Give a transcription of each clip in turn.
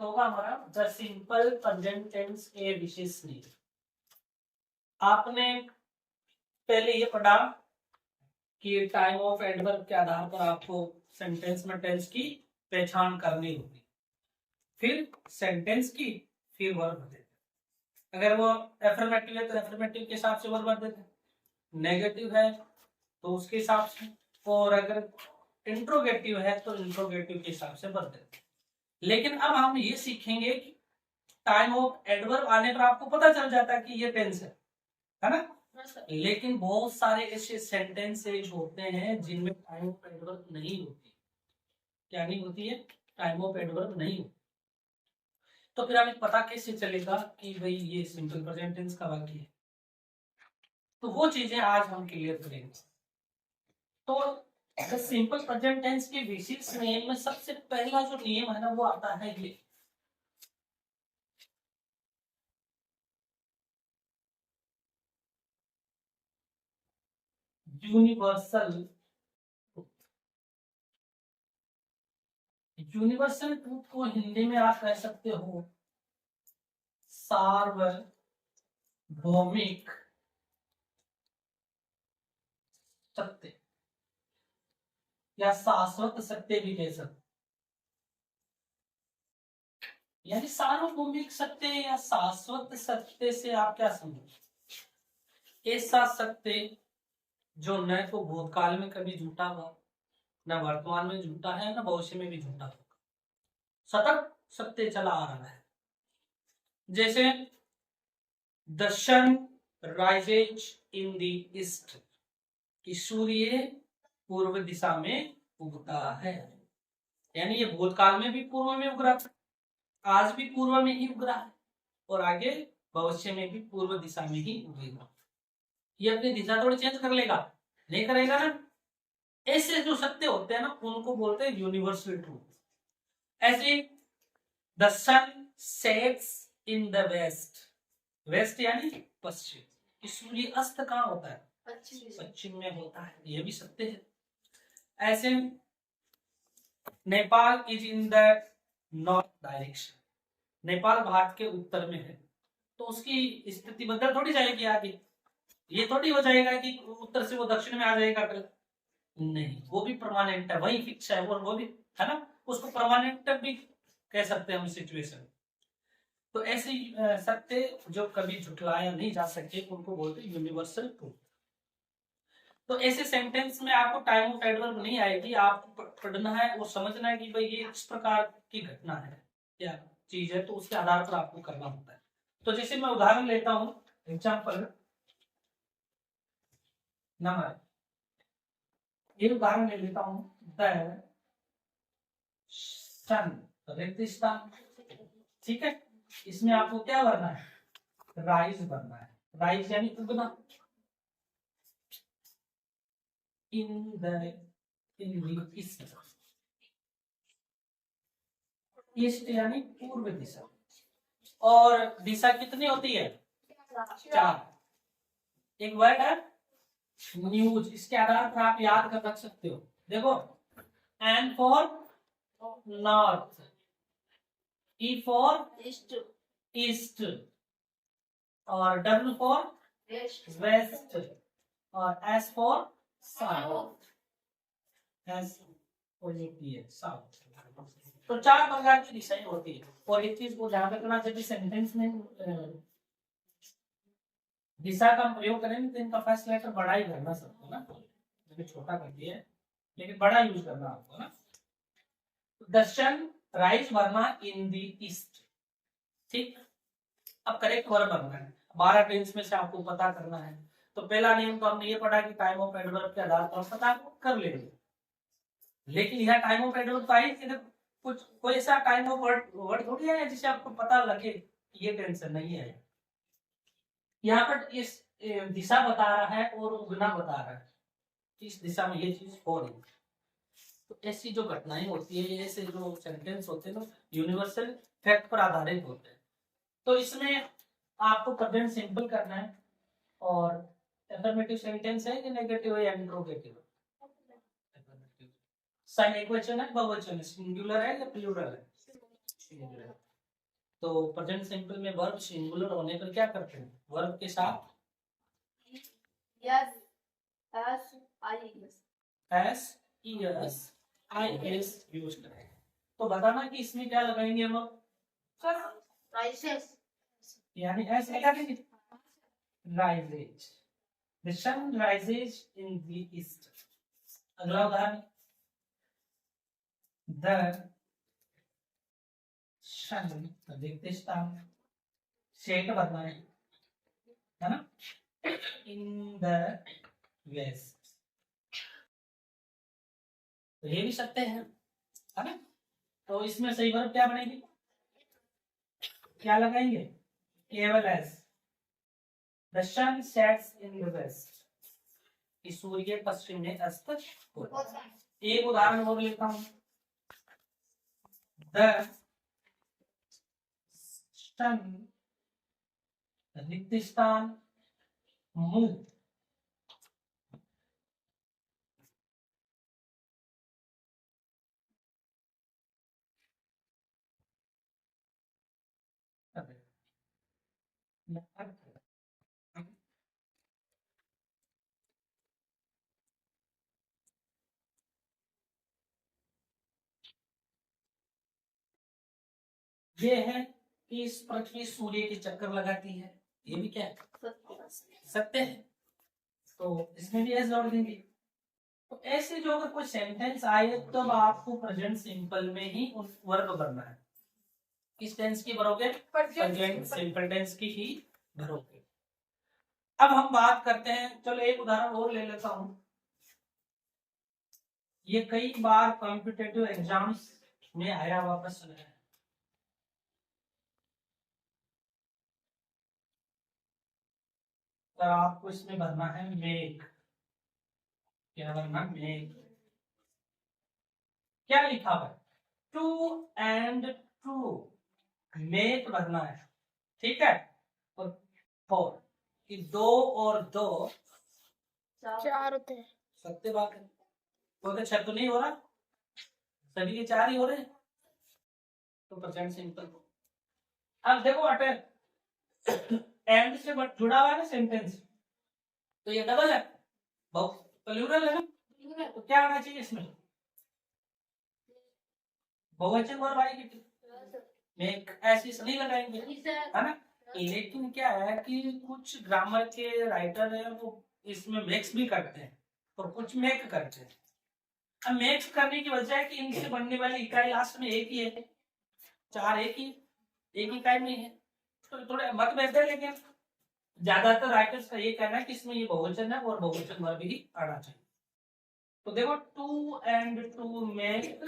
होगा हमारा the simple present tense के विशेष नियम। आपने पहले ये पढ़ा कि टाइम ऑफ एडवर्ब के आधार पर आपको सेंटेंस में टेंस की पहचान करनी होगी, फिर सेंटेंस की, फिर वर्ब देते। अगर वो एफर्मेटिव है तो एफर्मेटिव के हिसाब से वर्ब देते, नेगेटिव है तो उसके हिसाब से, और अगर इंट्रोगेटिव है तो इंट्रोगेटिव के हिसाब से वर्ब देते। लेकिन अब हम ये सीखेंगे कि टाइम ऑफ एडवर्ब आने पर आपको पता चल जाता है कि ये टेंस है ना। लेकिन बहुत सारे ऐसे सेंटेंसेज होते हैं जिनमें टाइम ऑफ एडवर्ब नहीं होती। क्या नहीं होती है? टाइम ऑफ एडवर्ब नहीं होती। तो फिर हमें पता कैसे चलेगा कि भाई ये सिंपल प्रेजेंट टेंस का वाक्य है? तो वो चीजें आज हम क्लियर करेंगे। तो सिंपल प्रेजेंट टेंस के विशेष नियम में सबसे पहला जो नियम है ना वो आता है ये, यूनिवर्सल यूनिवर्सल ट्रूथ को हिंदी में आप कह सकते हो सार्वभौमिक सत्य या शाश्वत सत्य भी कह सकते। यानी सार्वभौमिक सत्य या शाश्वत सत्य से आप क्या समझो? ऐसा सत्य जो न तो भूतकाल में कभी झूठा हुआ, न वर्तमान में झूठा है, न भविष्य में भी झूठा होगा, सतत सत्य चला आ रहा है। जैसे the sun rises in the east, कि सूर्य पूर्व दिशा में उगता है। यानी ये भूतकाल में भी पूर्व में उग रहा था, आज भी पूर्व में ही उग रहा है, और आगे भविष्य में भी पूर्व दिशा में ही उगेगा। ये अपनी दिशा थोड़ी चेंज कर लेगा? नहीं करेगा ना। ऐसे जो सत्य होते हैं ना उनको बोलते हैं यूनिवर्सल ट्रूथ। ऐसे the sun sets in the west, west यानी पश्चिम, सूर्य अस्त कहाँ होता है? पश्चिम में होता है, ये भी सत्य है। ऐसे Nepal is in the north direction, Nepal Bharat के उत्तर में है, तो उसकी स्थिति बदल थोड़ी जाएगी आगे। ये थोड़ी हो जाएगा कि उत्तर से वो दक्षिण में आ जाएगा कल, नहीं, वो भी परमानेंट है, वही फिक्स है, वो भी है ना, उसको परमानेंट भी कह सकते हैं हम सिचुएशन। तो ऐसे सत्य जो कभी झुठलाया नहीं जा सकते उनको बोलते हैं यूनिवर्सल ट्रूथ। तो ऐसे सेंटेंस में आपको टाइम ऑफ एडवर्ब नहीं आएगी, आपको पढ़ना है और समझना है कि भाई ये किस प्रकार की घटना है, क्या चीज है, तो उसके आधार पर आपको करना होता है। तो जैसे मैं उदाहरण लेता हूं, एग्जाम्पल नंबर, ये उदाहरण ले लेता हूं, द सन, रेगिस्तान, ठीक है। इसमें आपको क्या भरना है? राइज भरना है। राइज यानी उगना, इन द ईस्ट, ईस्ट यानी पूर्व दिशा। और दिशा कितनी होती है? 4। एक वर्ड है न्यूज, इसके आधार पर आप याद कर रख सकते हो। देखो, N for north, E for east, और डब्ल्यू फॉर वेस्ट, और S for south, S south. तो 4 प्रकार की दिशाएं होती है, और एक चीज को ध्यान रखना, जब सेंटेंस में दिशा का प्रयोग करेंगे तो इनका फर्स्ट लेटर बड़ा ही करना सबको ना, छोटा कर दिया है लेकिन बड़ा यूज करना आपको ना। द सन राइज भरना इन द ईस्ट, ठीक। अब करेक्ट वर्ब भरना है, 12 टेंस में से आपको पता करना है। तो पहला नियम तो हमने ये पढ़ा कि टाइम ऑफ एडवर्ब के आधार पर पता कर लेंगे, लेकिन यहाँ टाइम ऑफ एडवर्ब का ही कुछ कोई ऐसा टाइम ऑफ वर्ड थोड़ी है जिसे आपको पता लगे ये टेंशन नहीं है। यहाँ पर इस दिशा बता रहा है और उगना बता रहा है, इस दिशा में ये चीज हो रही है। तो ऐसी जो घटनाएं होती है, ऐसे जो सेंटेंस होते हैं ना, यूनिवर्सल फैक्ट पर आधारित होते हैं। तो इसमें आपको प्रेजेंट सिंपल करना है, और अफर्मेटिव सेंटेंस है कि नेगेटिव है या इंट्रोगेटिव है? सन एकवचन है, बहुवचन है, सिंगुलर है या प्लूरल है? सिंगुलर। तो प्रेजेंट सिंपल में वर्ब सिंगुलर होने पर क्या करते हैं, वर्ब के साथ Yes. S I S. SES use करें। तो बताना कि इसमें क्या लगाएंगे हम लोग, Rises. यानी एस लगा देंगे, rises, the sun rises in the east। अगला उदाहरण, the sun, देखते शेड बनना है ना, in the west, तो ये भी सकते हैं, है ना। तो इसमें सही वर्ब क्या बनेगी, क्या लगाएंगे, केवल S, the sun sets in the west, कि सूर्य पश्चिम में अस्त होता है। एक उदाहरण और लेता हूं, the sun, रिक्त स्थान, move, ये है कि इस पृथ्वी सूर्य की चक्कर लगाती है, ये भी क्या है, सत्य है, तो इसमें भी ऐसे जोड़ देंगे। तो ऐसे जो अगर कोई सेंटेंस आए तो आपको प्रेजेंट सिंपल में ही वर्ब भरना है। किस टेंस की भरोगे, प्रेजेंट सिंपल टेंस की ही भरोगे। अब हम बात करते हैं, चलो एक उदाहरण और ले लेता हूं, ये कई बार कॉम्पिटिटिव एग्जाम्स में आया हुआ प्रश्न है। तो आपको इसमें भरना है मेक, क्या भरना, मेक, क्या लिखा हुआ है, टू एंड ट्रू, मेक भरना है, ठीक है। और फोर, कि दो और दो चार होते हैं, सत्य बात है, तो छह तो नहीं हो रहा, सभी के चार ही हो रहे हैं, तो प्रेजेंट सिंपल। अब देखो अटे एंड से जुड़ा हुआ है ना सेंटेंस, तो ये डबल है, प्लूरल है ना, तो क्या आना चाहिए इसमें, बहुवचन वर्ब आएगी, मेक ऐसी नहीं लगाएंगे, है ना। लेकिन क्या है कि कुछ ग्रामर के राइटर है वो इसमें मिक्स भी करते हैं और कुछ मेक करते हैं। अब मेक्स करने की वजह है कि इनसे बनने वाली इकाई लास्ट में एक ही है, चार एक ही इकाई में है, तो थोड़े मतभेद है, लेकिन ज्यादातर राइटर्स का ये कहना है कि इसमें ये बहुवचन है और बहुवचन वर्ब ही आना चाहिए। तो देखो two and two make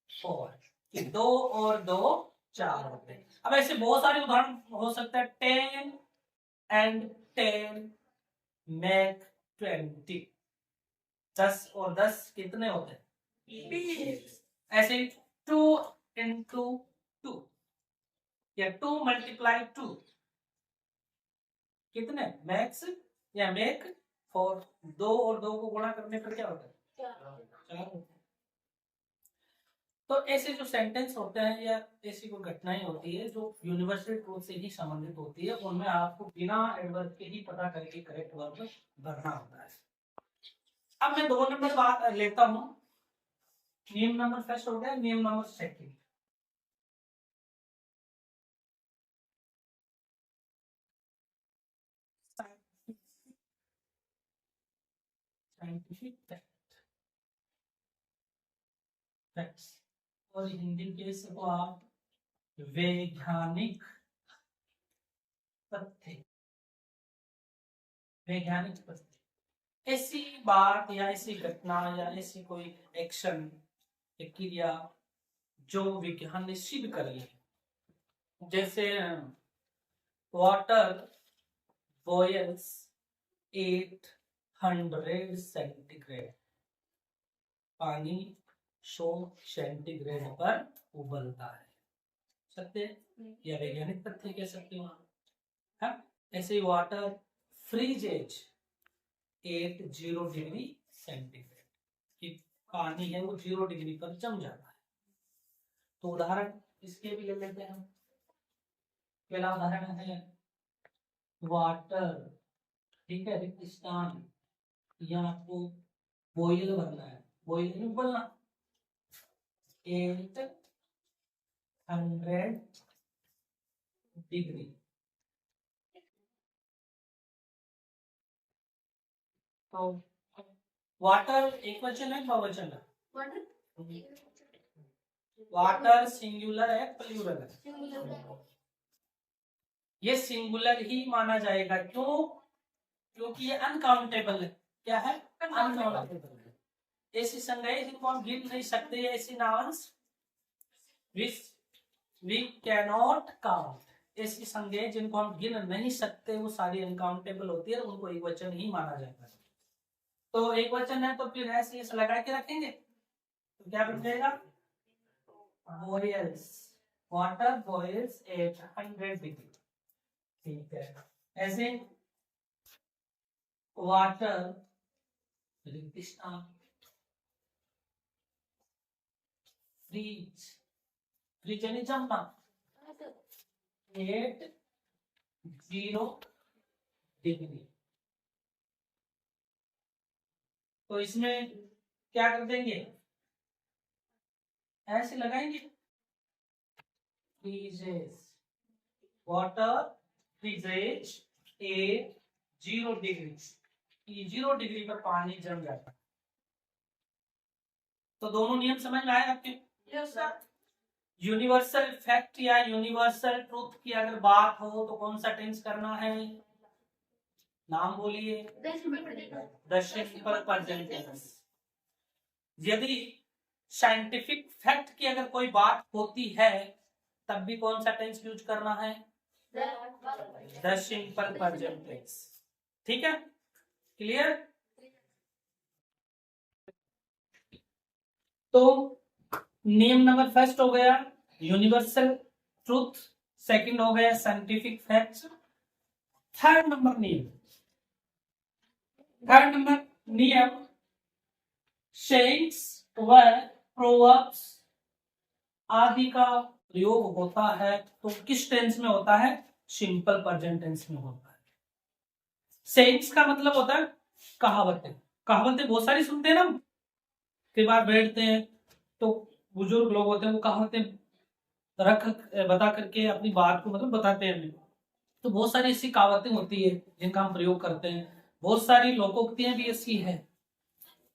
four, दो और दो चार होते हैं। अब ऐसे बहुत सारे उदाहरण हो सकते हैं, 10 एंड 10 मेक 20, 10 और 10 कितने होते हैं, 20। ऐसे 2 इंटू 2 या 2 मल्टीप्लाई 2 कितने, मैक्स या मेक 4, दो और दो को गुणा करने पर क्या होता है, 4 होता है। तो ऐसे जो सेंटेंस होते हैं या ऐसी कोई घटनाएं होती है जो यूनिवर्सल ट्रूथ से ही संबंधित होती है, उनमें आपको बिना एडवर्ब के ही पता करके करेक्ट वर्ब भरना होता है। अब मैं 2 नंबर बात लेता हूं, नियम नंबर फर्स्ट हो गया, नियम नंबर सेकंड। साइंटिफिक फैक्ट्स, और हिंदी के इसको आप वैज्ञानिक तथ्य, वैज्ञानिक तथ्य, ऐसी बात या ऐसी घटना या ऐसी कोई एक्शन या क्रिया जो विज्ञान ने सिद्ध कर ली, जैसे वाटर बॉयल्स 800 सेंटीग्रेड, पानी 100 सेंटीग्रेड पर उबलता है, सत्य या वैज्ञानिक तथ्य कह सकते हो आप। ऐसे वाटर फ्रीजेज 80 डिग्री सेंटीग्रेड, कि पानी है वो 0 डिग्री पर जम जाता है। तो उदाहरण इसके भी ले लेते हैं हम, पहला उदाहरण है वाटर, ठीक है, रिक्त स्थान, यहाँ आपको बॉयल भरना है, बॉयल नहीं बोलना, 800 डिग्री। तो वाटर एक वचन है, बहुवचन है? वाटर सिंगुलर है, प्लूरल है? ये सिंगुलर ही माना जाएगा, क्यों? क्योंकि ये अनकाउंटेबल है। क्या है? अनकाउंटेबल है। ऐसी संज्ञाएं जिनको हम गिन नहीं सकते, ऐसी नाउन्स वी कैनॉट काउंट, ऐसी संज्ञाएं जिनको हम गिन नहीं सकते वो सारी अनकाउंटेबल होती है, उनको एक वचन ही माना जाएगा। तो एक वचन है तो फिर ऐसे ऐसे लगा के रखेंगे तो क्या बन जाएगा? बॉयल्स, वाटर बॉयल्स 800 डिग्री, ठीक है। ऐसे वाटर फ्रीज, फ्रीज यानी जमना, 80 डिग्री। तो इसमें क्या कर देंगे? ऐसे लगाएंगे, फ्रीजेस, वाटर फ्रीजेज 0 डिग्री, 0 डिग्री पर पानी जम जाता है। तो दोनों नियम समझ में आए आपके? यूनिवर्सल फैक्ट या यूनिवर्सल ट्रूथ की अगर बात हो तो कौन सा टेंस करना है? नाम बोलिए। The simple present tense. यदि साइंटिफिक फैक्ट की अगर कोई बात होती है तब भी कौन सा टेंस यूज करना है? The simple present tense. ठीक है, क्लियर? तो नियम नंबर फर्स्ट हो गया यूनिवर्सल ट्रूथ, सेकंड हो गया साइंटिफिक फैक्ट्स। थर्ड नंबर नियम सेइंग्स व प्रोवर्ब्स आदि का प्रयोग होता है तो किस टेंस में होता है? सिंपल प्रेजेंट टेंस में होता है। सेइंग्स का मतलब होता है कहावतें। कहावतें बहुत सारी सुनते हैं ना, कई बार बैठते हैं तो बुजुर्ग लोग होते हैं वो कहावतें बता करके अपनी बात को मतलब बताते हैं हमें। तो बहुत सारी ऐसी कहावतें होती है जिनका हम प्रयोग करते हैं, बहुत सारी लोकोक्तियां भी ऐसी है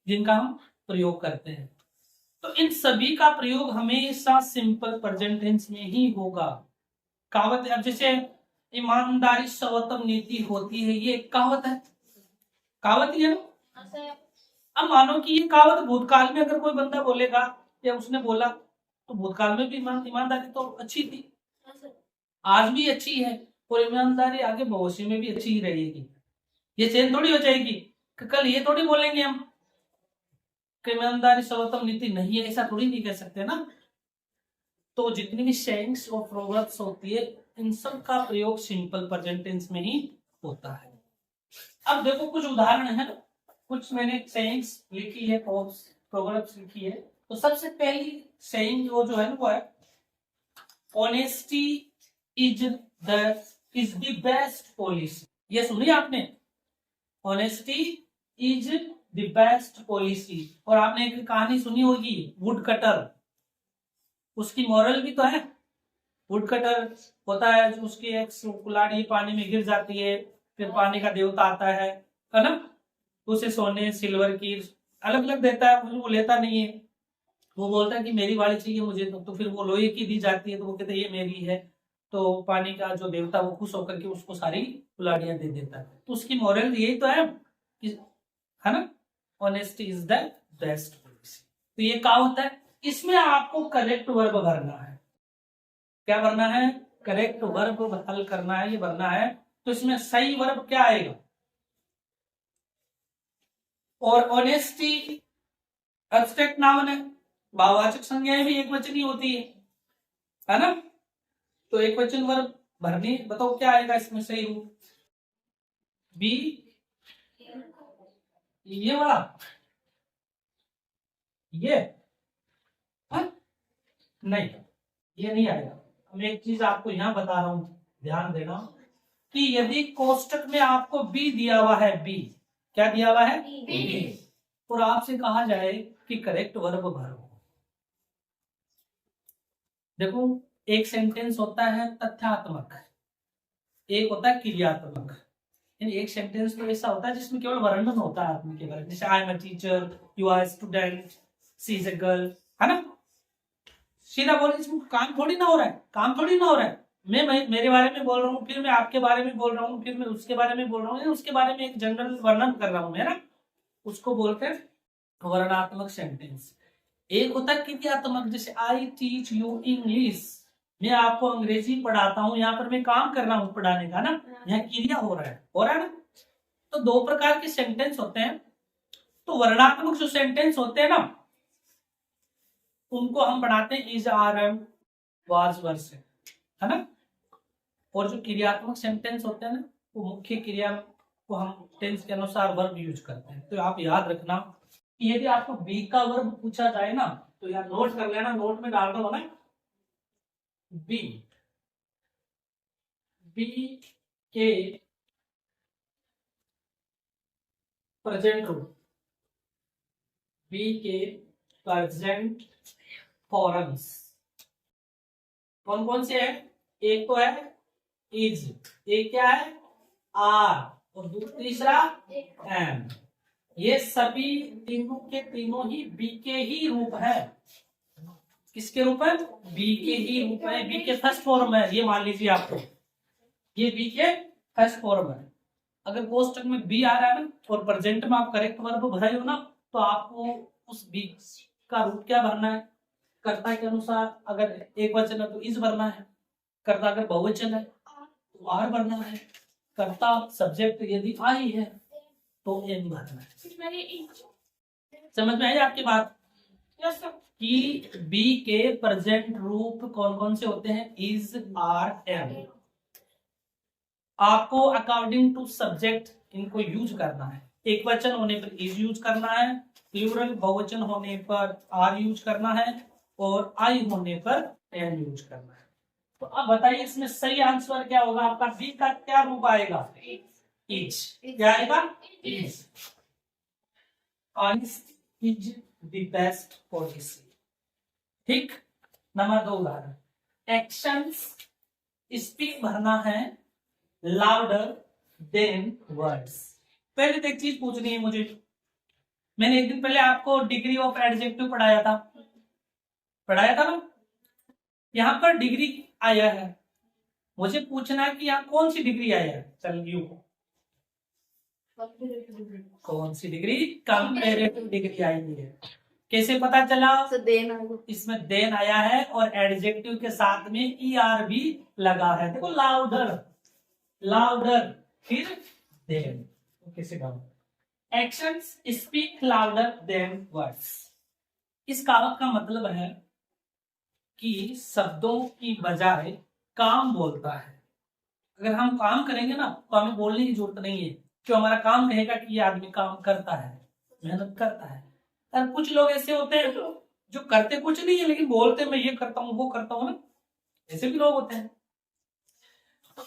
जिनका हम प्रयोग करते हैं। तो इन सभी का प्रयोग हमेशा सिंपल प्रेजेंट टेंस में ही होगा। कहावत, अब जैसे ईमानदारी सर्वोत्तम नीति होती है, ये कहावत है, कहावत ही है ना। अब मानो कि ये कहावत भूतकाल में अगर कोई बंदा बोलेगा या उसने बोला तो भूतकाल में भी ईमानदारी तो अच्छी थी, आज भी अच्छी है, और ईमानदारी आगे भविष्य में भी अच्छी ही रहेगी। ये चेंज थोड़ी हो जाएगी कि कल ये थोड़ी बोलेंगे हम कि ईमानदारी सर्वोत्तम नीति नहीं है, ऐसा थोड़ी नहीं कह सकते ना। तो जितनी भी सेइंग्स और प्रोवर्ब्स होती है इन सब का प्रयोग सिंपल प्रेजेंट टेंस में ही होता है। अब देखो कुछ उदाहरण है, कुछ मैंने सेइंग्स लिखी है, प्रोवर्ब्स लिखी है। तो सबसे पहली सेइंग वो जो है वो है honesty is the best policy. ये सुनी आपने? Honesty is the best policy. और आपने एक कहानी सुनी होगी वुड कटर, उसकी मॉरल भी तो है। वुड कटर होता है जो उसकी एक कुल्हाड़ी पानी में गिर जाती है, फिर पानी का देवता आता है ना, उसे सोने सिल्वर की अलग अलग देता है, वो लेता नहीं है, वो बोलता है कि मेरी वाली चाहिए मुझे, तो फिर वो लोहे की दी जाती है तो वो कहते हैं ये मेरी है। तो पानी का जो देवता वो खुश होकर के उसको सारी कुल्हाड़ियां दे देता है। तो उसकी मॉरल यही तो है ना, honesty is the best policy. तो ये कहावत है, इसमें आपको करेक्ट वर्ब भरना है। क्या भरना है? करेक्ट वर्ब हल करना है, ये भरना है। तो इसमें सही वर्ब क्या आएगा? और ऑनेस्टी एब्स्ट्रैक्ट नाउन है, भाववाचक संज्ञाएं भी एक वचन ही होती है ना। तो एक वचन वर्ब भरनी, बताओ क्या आएगा इसमें सही रूप? बी, ये वाला, ये नहीं, ये नहीं आएगा। मैं एक चीज आपको यहां बता रहा हूं, ध्यान देना कि यदि कोष्टक में आपको बी दिया हुआ है, बी क्या दिया हुआ है, बी, और आपसे कहा जाए कि करेक्ट वर्ब भरो। देखो एक सेंटेंस होता है तथ्यात्मक, एक होता है क्रियात्मक। एक सेंटेंस तो ऐसा होता है जिसमें केवल वर्णन होता है आदमी के बारे में, जैसे I am a teacher, you are student, she is a girl, है ना। सीधा बोल, इसमें काम थोड़ी ना हो रहा है, काम थोड़ी ना हो रहा है। मैं मेरे बारे में बोल रहा हूँ, फिर मैं आपके बारे में बोल रहा हूँ, फिर मैं उसके बारे में बोल रहा हूँ, उसके बारे में एक जनरल वर्णन कर रहा हूँ, है ना। उसको बोलते हैं वर्णनात्मक सेंटेंस। एक होता है क्रियात्मक, जैसे आई टीच यू इंग्लिश, मैं आपको अंग्रेजी पढ़ाता हूँ, यहाँ पर मैं काम कर रहा हूँ पढ़ाने का ना, यहाँ क्रिया हो रहा है ना। तो दो प्रकार के सेंटेंस होते हैं। तो वर्णात्मक जो सेंटेंस होते हैं ना, उनको हम बनाते हैं इज, आर, एम, वाज, वर से, है ना। और जो क्रियात्मक सेंटेंस होते हैं ना, वो मुख्य क्रिया को हम टेंस के अनुसार वर्ब यूज करते हैं। तो आप याद रखना कि यदि आपको बी का वर्ब पूछा जाए ना, तो यार नोट कर लेना, नोट में डाल दो ना, बी, बी के प्रेजेंट रूप, बी के प्रेजेंट फॉर्म्स कौन कौन से हैं। एक तो है इज, एक क्या है आर, और तीसरा एम। ये सभी तीनों के तीनों ही बी के ही रूप है। किसके रूप है, बी के ही रूप है, बी के फर्स्ट फॉर्म है। ये मान लीजिए आपको, ये बी के फर्स्ट फॉर्म है। अगर कोष्टक में बी आ रहा है ना और प्रेजेंट में आप करेक्ट वर्ब भरे हो ना, तो आपको उस बी का रूप क्या भरना है, कर्ता के अनुसार। अगर एक वचन है तो इज भरना है, कर्ता अगर बहुवचन है तो आर भरना है, कर्ता सब्जेक्ट यदि आई है तो एम भरना है। समझ में आई आपकी बात कि बी के प्रेजेंट रूप कौन कौन से होते हैं, इज, आर, एम। आपको अकॉर्डिंग टू सब्जेक्ट इनको यूज करना है। एक वचन होने पर इज यूज करना है, प्लूरल बहुवचन होने पर आर यूज करना है, और आई होने पर एम यूज करना है। तो अब बताइए इसमें सही आंसर क्या होगा आपका, बी का क्या रूप आएगा, इज। क्या आएगा, is. Is the best policy. ठीक। नंबर 2 उदाहरण, एक्शंस स्पीक भरना है लाउडर देन वर्ड्स। पहले तो एक चीज पूछनी है मुझे, मैंने एक दिन पहले आपको डिग्री ऑफ एडजेक्टिव पढ़ाया था ना। यहां पर डिग्री आया है, मुझे पूछना है कि यहाँ कौन सी डिग्री आया है। चल यू, कौन सी डिग्री, कंपैरेटिव डिग्री आई है। कैसे पता चला, इसमें देन आया है और एडजेक्टिव के साथ में ER भी लगा है। देखो लाउडर, लाउडर, फिर देन। कैसे गाऊं, actions speak louder than words. इस कहावत का मतलब है कि शब्दों की बजाय काम बोलता है। अगर हम काम करेंगे ना तो हमें बोलने की जरूरत नहीं है, जो हमारा काम कहेगा कि ये आदमी काम करता है, मेहनत करता है। और कुछ लोग ऐसे होते हैं जो करते कुछ नहीं है लेकिन बोलते मैं ये करता हूँ वो करता हूँ ना, ऐसे भी लोग होते हैं।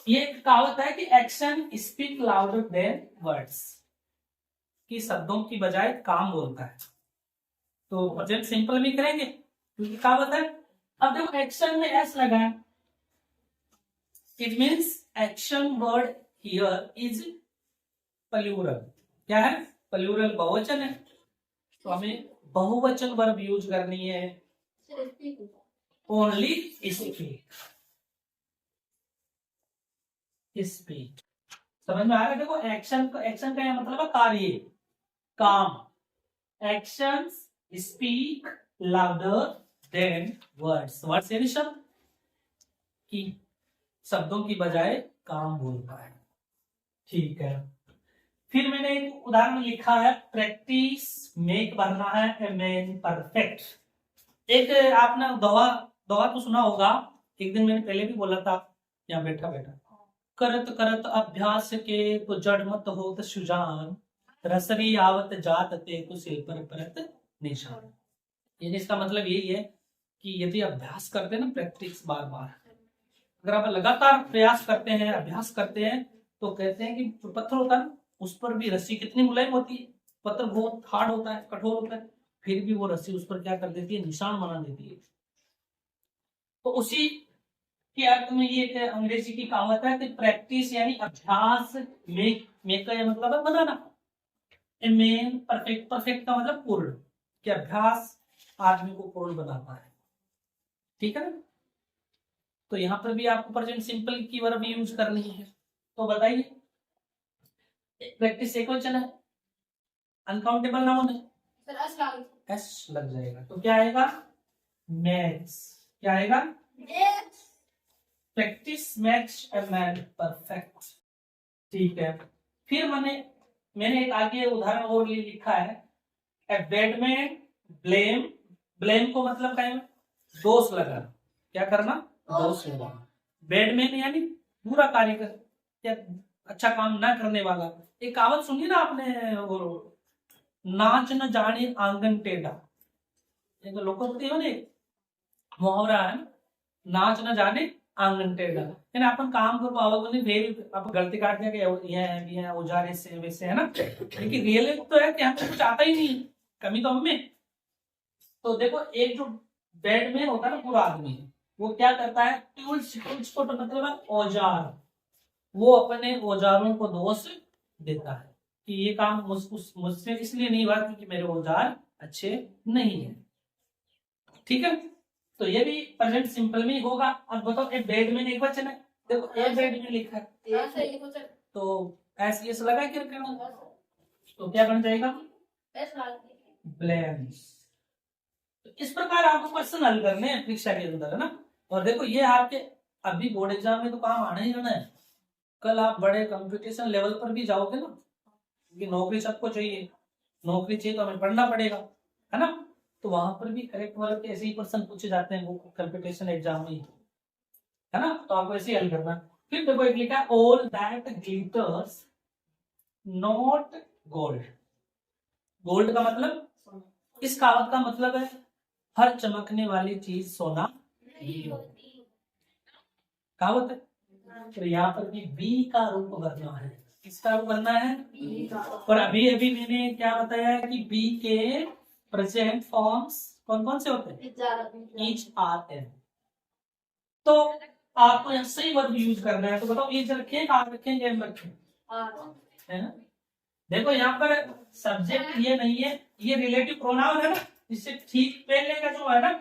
ये कहावत है कि action speak louder than words, कि शब्दों की बजाय काम बोलता है। तो प्रेजेंट सिंपल भी करेंगे क्योंकि कहावत है। अब देखो एक्शन में एस लगा है, it means action word here is plural. क्या है, प्लूरल बहुवचन है, तो हमें बहुवचन वर्ब यूज करनी है, ओनली स्पीक। स्पीक समझ में आ रहा है। देखो एक्शन का क्या मतलब है, कार्य, काम। Actions speak louder than words. Words यानी शब्द, की शब्दों की बजाय काम बोलता है। ठीक है। फिर मैंने एक उदाहरण लिखा है, प्रैक्टिस मेक भरना है ए मैन परफेक्ट। एक आपने दोहा तो सुना होगा, एक दिन मैंने पहले भी बोला था यहाँ बैठा बैठा, करत करत अभ्यास के तो जड़ मत होत सुजान, रसरी आवत जात ते तो सिल पर परत निशान। ये इसका मतलब यही है कि यदि अभ्यास करते ना, प्रैक्टिस बार बार, अगर आप लगातार प्रयास करते हैं, अभ्यास करते हैं, तो कहते हैं कि जो पत्थर होता है उस पर भी रस्सी कितनी मुलायम होती है। पत्थर बहुत हार्ड होता है, कठोर होता है, फिर भी वो रस्सी उस पर क्या कर देती है, निशान बना देती है। तो उसी के अर्थ में ये एक अंग्रेजी की कहावत है कि प्रैक्टिस यानी अभ्यास, मेक का मतलब है बनाना, मेन परफेक्ट, परफेक्ट का मतलब पूर्ण, कि अभ्यास आदमी को पूर्ण बनाता है। ठीक है ना। तो यहाँ पर भी आपको प्रेजेंट सिंपल की वर्ब यूज करनी है। तो बताइए, प्रैक्टिस एक वचन है, अनकाउंटेबल नाउन है, एस लग जाएगा, तो क्या आएगा, मैक्स। क्या आएगा, practice max a man perfect. ठीक है। फिर मैंने एक आगे उदाहरण और लिखा है, ए बैडमैन ब्लेम, ब्लेम को मतलब क्या है, दोष लगाना। क्या करना, दोष लगाना। बैडमैन यानी बुरा कार्य कर या अच्छा काम ना करने वाला। एक कहावत सुनी ना आपने, वो नाच न जाने आंगन टेढ़ा, लोकोक्ती हो ने, मुहावरा है, नाच न जाने आंगन टेढ़ा, यानी अपन काम कर पाओगे फिर आप गलती काट दिया कि ये है औजार ऐसे वैसे, है ना। लेकिन रियल तो है कि हमें कुछ आता ही नहीं, कमी तो हमें। तो देखो, एक जो बैडमैन होता है ना, पूरा आदमी, वो क्या करता है, टूल्स, टूल्स को तो मतलब है औजार, वो अपने औजारों को दोष देता है कि ये काम मुझसे इसलिए नहीं हुआ क्योंकि मेरे औजार अच्छे नहीं है। ठीक है। तो ये भी प्रेजेंट सिंपल में ही होगा। अब बताओ, ए बैडमैन एक वचन है, देखो ए बैडमैन लिखा है, तो एस एस लगा क्या करना, तो क्या बन जाएगा, ब्लेम्स। तो इस प्रकार आपको क्वेश्चन हल करने हैं परीक्षा के अंदर, है ना। और देखो, ये आपके अभी बोर्ड एग्जाम में तो काम आना ही रहना है, कल आप बड़े कंपटीशन लेवल पर भी जाओगे ना, क्योंकि नौकरी सबको चाहिए, नौकरी चाहिए तो हमें पढ़ना पड़ेगा, है ना। तो वहां पर भी करेक्ट वर्ब के ऐसे ही प्रश्न पूछे जाते हैं, वो कंपटीशन एग्जाम में, है ना। तो आपको ऐसे ही हल करना। फिर देखो, एक लिखा है, all that glitters not gold. Gold का मतलब, इस कहावत का मतलब है हर चमकने वाली चीज सोना नहीं होती, कहावत है। तो यहाँ पर भी बी का रूप भरना है, किसका रूप भरना है, और अभी अभी मैंने क्या बताया है कि बी के प्रेजेंट फॉर्म्स कौन कौन से होते हैं, ईच, आर, एन। तो आपको यहाँ सही वर्ब यूज करना है। तो बताओ, ईच रखें, आर रखें, एन रखें, है ना। देखो, यहाँ पर सब्जेक्ट ये नहीं है, ये रिलेटिव प्रोनाउन है ना, इससे ठीक पहले का जो है ना,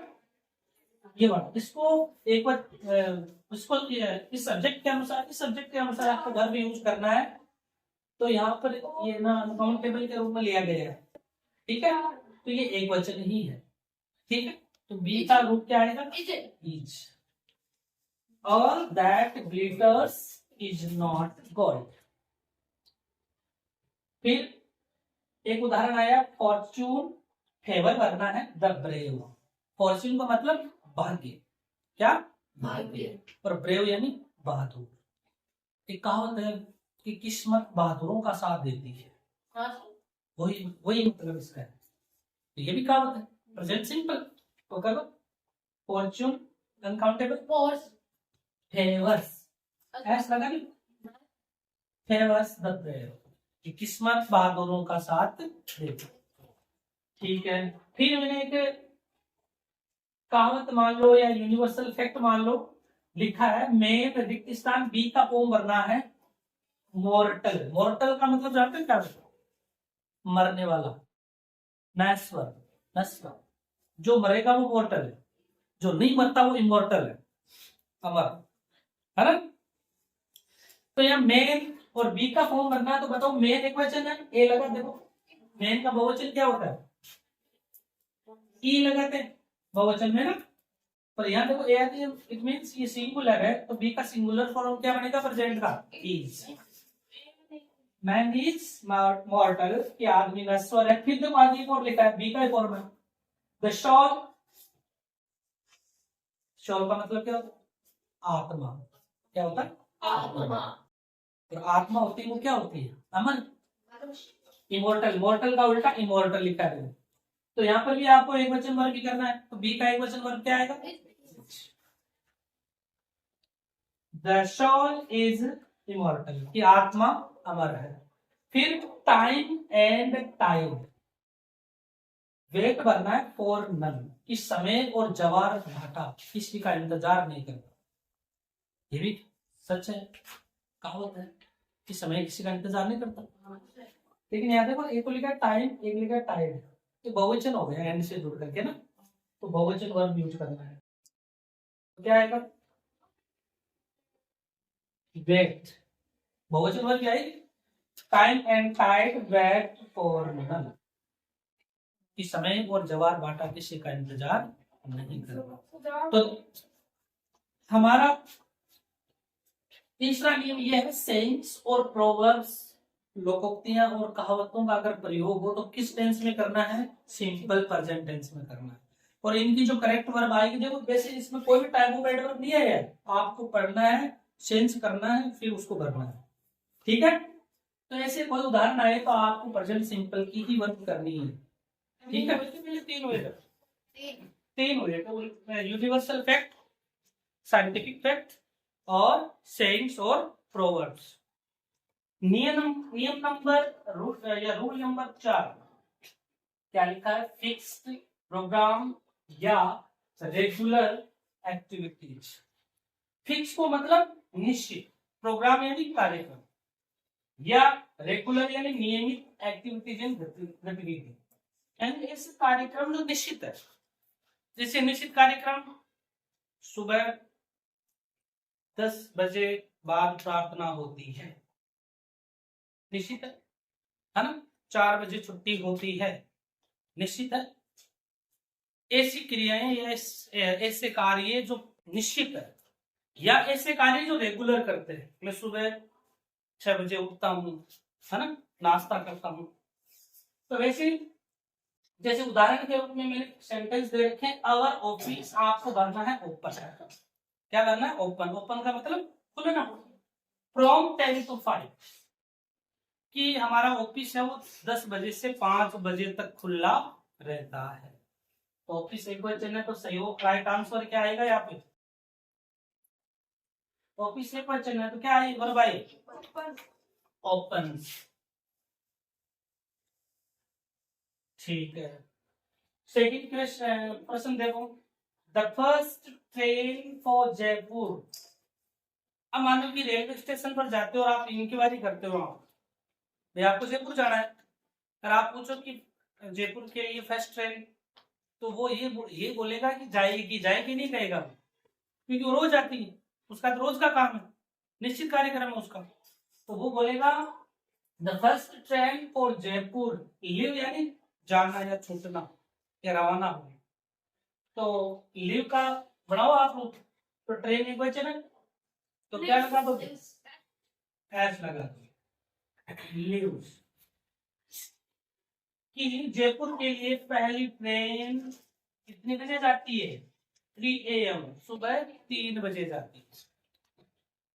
ये वर्ड, इसको एक बार इसको इस सब्जेक्ट के अनुसार, इस सब्जेक्ट के अनुसार आपको वर्ब यूज करना है। तो यहाँ पर ये ना अनकाउंटेबल के रूप में लिया गया है, ठीक है। तो ये एक वचन ही है, ठीक है। तो बी का रूप क्या आएगा, is. All that glitters is not gold. फिर एक उदाहरण आया, फॉर्च्यून फेवर करना है द ब्रेव। फॉर्च्यून का मतलब भाग्य, क्या, भाग्य, और ब्रेव यानी बहादुर। एक कहावत है कि किस्मत बहादुरों का साथ देती है, वही वही मतलब इसका है। तो ये भी कहावत है, प्रेजेंट सिंपल। तो करो, फॉर्च्यून अनकाउंटेबल फेवर्स, एस लगा ली, फेवर्स द ब्रेव, कि किस्मत बहादुरों का साथ देती। ठीक है। फिर मैंने एक कहावत मान लो या यूनिवर्सल फैक्ट मान लो, लिखा है, मेन रिक्त स्थान बी का फॉर्म भरना है मॉर्टल। मॉर्टल का मतलब जानते हैं क्या, मरने वाला, नश्वर, नश्वर। जो मरेगा वो मॉर्टल है, जो नहीं मरता वो इमॉर्टल है, अमर, है ना। तो यहाँ मेन और बी का फॉर्म भरना है। तो बताओ, मेन एक वचन है, ए लगा, देखो मेन का बहुवचन क्या होता है, ई लगाते हैं बहुवचन में ना। पर यहाँ देखो ए आती है, इट मींस ये सिंगुलर है, तो बी का सिंगुलर फॉर्म क्या बनेगा, प्रेजेंट का, इज। मैन इज मॉर्टल, कि आदमी नश्वर है। फिर देखो आगे एक और लिखा है, बी का एक फॉर्म है, द शॉल। शॉल का मतलब क्या होता है, आत्मा। क्या होता है, आत्मा। और आत्मा होती है वो क्या होती है, अमर, इमोर्टल। मॉर्टल का उल्टा इमोर्टल लिखा है। तो यहाँ पर भी आपको एक वचन वर्ग भी करना है, तो बी का एक वचन वर्ग क्या आएगा, द सोल इज इमॉर्टल, कि आत्मा अमर है। फिर टाइम एंड टाइड, वेट भरना है फॉर नन, कि समय और जवार घाटा किसी का इंतजार नहीं करता। ये भी सच है, कहावत है कि समय किसी का इंतजार नहीं करता। लेकिन यहाँ देखो, एक को लिखा टाइम, एक लिखा टाइड, तो बहुवचन हो गया एंड से जुड़ करके ना, तो बहुवचन वर्ब यूज करना है। तो क्या आएगा? वेट, बहुवचन वर्ब क्या आएगी? Time and tide wait for none, कि समय और जवार बाटा किसी का इंतजार नहीं करता। तो हमारा तीसरा नियम यह है, सेइंग्स और प्रोवर्ब्स, लोकोक्तियां और कहावतों का अगर प्रयोग हो तो किस टेंस में करना है? सिंपल प्रेजेंट टेंस में करना है। और इनकी जो करेक्ट वर्ब आएगी, देखो वैसे इसमें कोई भी टाइप ऑफ एडवर्ब नहीं है, आपको पढ़ना है, चेंज करना है, फिर उसको करना है। ठीक है, तो ऐसे कोई उदाहरण आए तो आपको प्रेजेंट सिंपल की ही वर्ब करनी है। ठीक है, पहले तीन हुए, तीन हुए, यूनिवर्सल फैक्ट, साइंटिफिक फैक्ट और सेइंग्स और प्रोवर्ब्स। नियम नंबर या रूल नंबर 4 क्या लिखा है? फिक्स्ड प्रोग्राम या रेगुलर एक्टिविटीज। फिक्स को मतलब निश्चित, प्रोग्राम यानी कार्यक्रम, या रेगुलर यानी नियमित एक्टिविटीज गतिविधि, यानी ऐसे कार्यक्रम जो निश्चित है। जैसे निश्चित कार्यक्रम, सुबह 10 बजे बाद प्रार्थना होती है, निश्चित है ना? 4 बजे छुट्टी होती है, निश्चित है। ऐसी क्रियाएं या ऐसे कार्य जो निश्चित है, या ऐसे कार्य जो रेगुलर करते हैं। मैं सुबह 6 बजे उठता हूँ, है ना, नाश्ता करता हूँ। तो वैसे जैसे उदाहरण के रूप में मैंने सेंटेंस दे रखे, अवर ऑफिस, आपको भरना है ओपन। क्या करना है? ओपन। ओपन का मतलब खुलना, फ्रॉम 10 to 5, कि हमारा ऑफिस है वो 10 बजे से 5 बजे तक खुला रहता है। तो ऑफिस एक वचन है, तो सही हो, राइट आंसर क्या आएगा यहाँ पे? ऑफिस एक वचन है तो क्या आएगा वर्ब आई? ओपन। ठीक है, सेकंड क्वेश्चन, प्रश्न देखो, the first train for Jaipur. अब मान लो कि रेलवे स्टेशन पर जाते हो और आप इंक्वायरी करते हो, भाई आपको जयपुर जाना है, अगर आप पूछो कि जयपुर के लिए फर्स्ट ट्रेन, तो वो ये बोलेगा कि जाएगी नहीं कहेगा, क्योंकि वो रोज आती है, उसका तो रोज का काम है, निश्चित कार्यक्रम है उसका। तो वो बोलेगा the first train for Jaipur, leave यानी जाना या छूटना या रवाना होना। तो लीव का बनाओ आप लोग, तो ट्रेन एक वचन है, तो क्या लगा दो? एस लगा दो, लीव। कि जयपुर के लिए पहली ट्रेन कितने बजे जाती है? 3 AM, सुबह 3 बजे जाती है।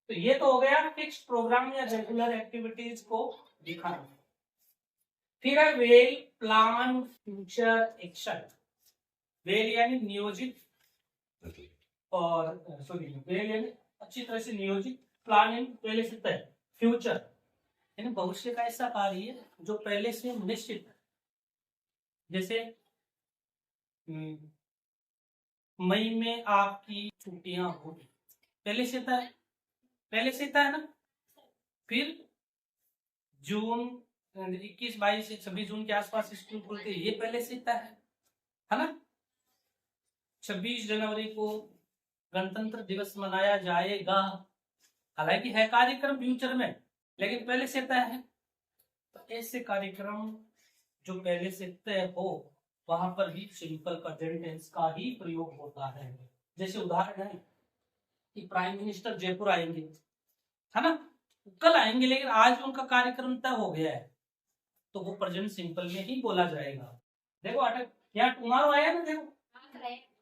तो ये तो हो गया फिक्स प्रोग्राम या रेगुलर एक्टिविटीज को दिखाना। फिर है well, plan, future, action. Well यानी नियोजित, और सॉरी, वेल यानी अच्छी तरह से नियोजित, प्लान यानी पहले से तय, फ्यूचर यानी भविष्य का ऐसा कार्य जो पहले से निश्चित है। जैसे मई में आपकी छुट्टियां होगी, पहले से तय, पहले से तय है ना। फिर जून 21, 22 से 26 जून के आसपास स्कूल खुलते, ये पहले से तय है ना। 26 जनवरी को गणतंत्र दिवस मनाया जाएगा, हालांकि है कार्यक्रम फ्यूचर में, लेकिन पहले से तय है। तो ऐसे कार्यक्रम जो पहले से तय हो, वहां पर भी सिंपल प्रेजेंट टेंस का ही प्रयोग होता है। जैसे उदाहरण है कि प्राइम मिनिस्टर जयपुर आएंगे, है ना, कल आएंगे, लेकिन आज उनका कार्यक्रम तय हो गया है, तो वो प्रेजेंट सिंपल में ही बोला जाएगा। देखो अटक, यहाँ टुमारो आया ना, देखो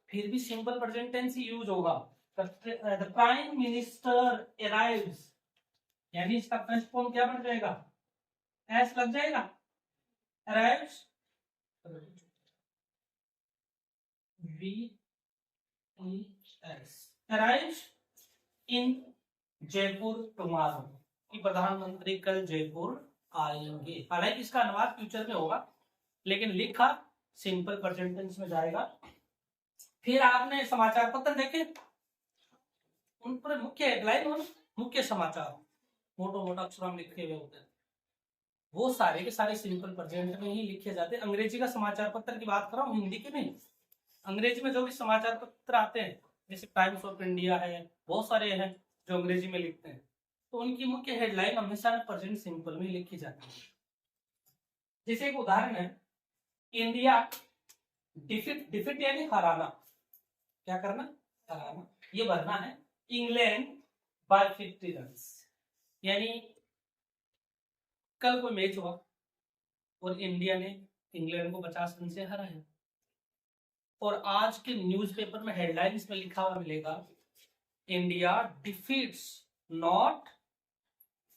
फिर भी सिंपल प्रेजेंट टेंस ही यूज होगा। द प्राइम मिनिस्टर अराइव्स, यानी इसका फर्स्ट फॉर्म क्या बन जाएगा? एस लग जाएगा, arrives, VES, arrives in Jaipur tomorrow, कि प्रधानमंत्री कल जयपुर आएंगे। हालांकि इसका अनुवाद फ्यूचर में होगा, लेकिन लिखा सिंपल प्रेजेंट टेंस में जाएगा। फिर आपने समाचार पत्र देखे, उन पर मुख्य हेडलाइन और मुख्य समाचार मोटो मोटा अक्षरों में लिखे हुए होते हैं, वो सारे के सारे सिंपल प्रेजेंट में ही लिखे जाते हैं। अंग्रेजी का समाचार पत्र की बात कर रहा हूँ, हिंदी के नहीं। अंग्रेजी में जो भी समाचार पत्र आते हैं, जैसे टाइम्स ऑफ इंडिया है, बहुत सारे हैं जो अंग्रेजी में लिखते हैं, तो उनकी मुख्य हेडलाइन हमेशा प्रेजेंट सिंपल में लिखी जाती है। जैसे एक उदाहरण है, इंडिया डिफिट यानी हराना, क्या करना, हराना, ये भरना है इंग्लैंड बाय 50 रन, यानी कल कोई मैच हुआ और इंडिया ने इंग्लैंड को 50 रन से हराया, और आज के न्यूज़पेपर में हेडलाइंस में लिखा हुआ मिलेगा इंडिया डिफीट्स नॉट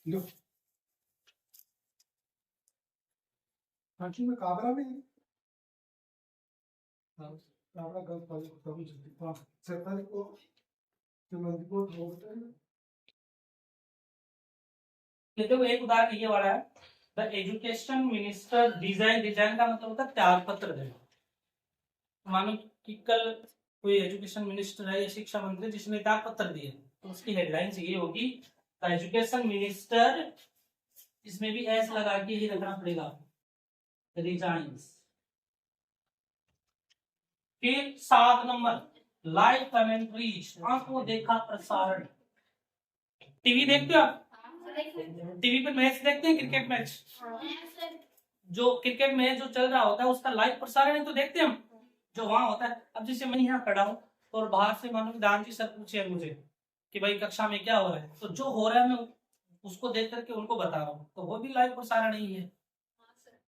में काबरा में काबरा गलत वाले को तभी चलती 7 को देखो एक उदाहरण ये वाला है, द एजुकेशन मिनिस्टर डिजाइन का मतलब होता है त्याग पत्र देना। मानो कि कल कोई एजुकेशन मिनिस्टर है या शिक्षा मंत्री जिसने त्याग पत्र दिए, तो उसकी हेडलाइन ये होगी द एजुकेशन मिनिस्टर, इसमें भी एस लगा के ही रखना पड़ेगा, रिजाइन्स। फिर 7 नंबर लाइव कमेंट्रीज, आंखों देखा प्रसारण। टीवी देखते हो आप, टीवी पे मैच देखते हैं, क्रिकेट मैच, जो क्रिकेट मैच जो चल रहा होता है उसका लाइव प्रसारण तो देखते हैं हम, जो वहां होता है। अब जैसे मैं यहाँ खड़ा हूँ और बाहर से मानो दान जी सर पूछे मुझे कि भाई कक्षा में क्या हो रहा है, तो जो हो रहा है मैं उसको देख करके उनको बता रहा हूँ, तो वो भी लाइव प्रसारण ही है।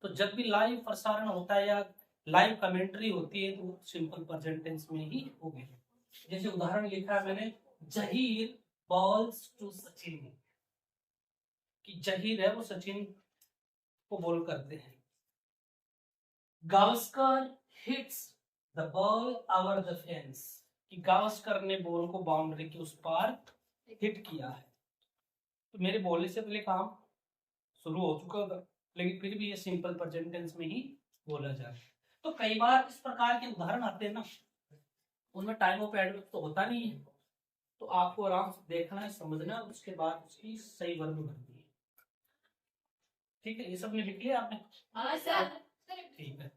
तो जब भी लाइव प्रसारण होता है या लाइव कमेंट्री होती है, तो सिंपल प्रेजेंट टेंस में ही होगी। जैसे उदाहरण लिखा है मैंने, जहीर बॉल्स टू सचिन, कि जहीर है वो सचिन को बॉल करते हैं। Gavaskar hits the ball over the fence, कि गावस्कर ने बॉल को बाउंड्री के उस पार हिट किया है। तो मेरे बोलने से पहले काम शुरू हो चुका था, लेकिन फिर भी ये सिंपल प्रेजेंट टेंस में ही बोला जाए। तो कई बार इस प्रकार के उदाहरण आते हैं ना, उनमें टाइम ऑफ एडवर्ब तो होता नहीं है, तो आपको आराम से देखना है, समझना है, उसके बाद उसकी सही वर्ब भरनी है। ठीक है, ये सब ने लिख लिया आपने? हाँ सर। ठीक है।